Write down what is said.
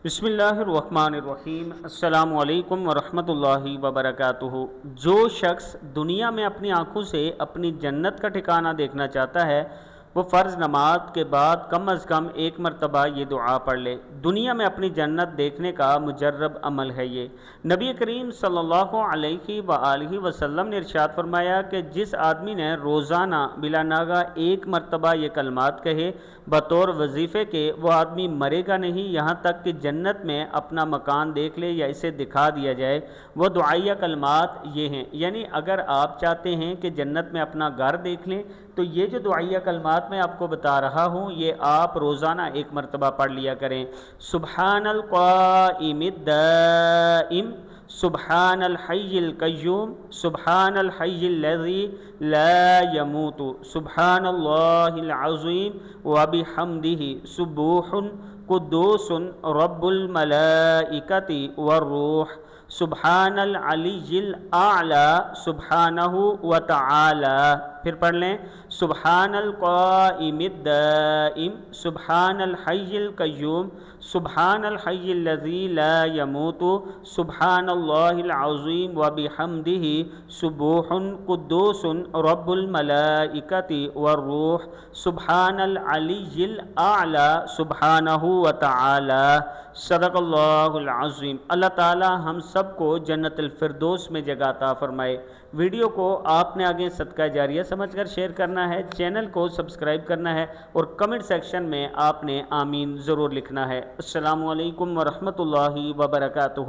بسم اللہ الرحمن الرحیم۔ السلام علیکم ورحمۃ اللہ وبرکاتہ۔ جو شخص دنیا میں اپنی آنکھوں سے اپنی جنت کا ٹھکانہ دیکھنا چاہتا ہے وہ فرض نماز کے بعد کم از کم ایک مرتبہ یہ دعا پڑھ لے۔ دنیا میں اپنی جنت دیکھنے کا مجرب عمل ہے یہ۔ نبی کریم صلی اللہ علیہ وآلہ وسلم نے ارشاد فرمایا کہ جس آدمی نے روزانہ بلا ناغہ ایک مرتبہ یہ کلمات کہے بطور وظیفے کے، وہ آدمی مرے گا نہیں یہاں تک کہ جنت میں اپنا مکان دیکھ لے یا اسے دکھا دیا جائے۔ وہ دعائیہ کلمات یہ ہیں، یعنی اگر آپ چاہتے ہیں کہ جنت میں اپنا گھر دیکھ لیں تو یہ جو دعائیہ کلمات میں آپ کو بتا رہا ہوں یہ آپ روزانہ ایک مرتبہ پڑھ لیا کریں۔ سبحان القائم الدائم، سبحان الحی القیوم، سبحان الحی الذی لا يموت، سبحان اللہ العظیم وبحمدہ، سبوح قدوس رب الملائکۃ والروح، سبحان العلی الاعلی سبحانہ وتعالی۔ پھر پڑھ لیں، سبحان القائم الدائم، سبحان الحی القیوم، سبحان الحی الذی لا يموت، سبحان اللہ العظیم وبحمدہ، سبوح قدوس رب الملائکۃ والروح، سبحان العلی الاعلی سبحانہ وتعالی۔ صدق اللہ العظیم۔ اللہ تعالی ہم سب کو جنت الفردوس میں جگہ عطا فرمائے۔ ویڈیو کو آپ نے آگے صدقہ جاریہ سمجھ کر شیئر کرنا ہے، چینل کو سبسکرائب کرنا ہے اور کمنٹ سیکشن میں آپ نے آمین ضرور لکھنا ہے۔ السلام علیکم ورحمۃ اللہ وبرکاتہ۔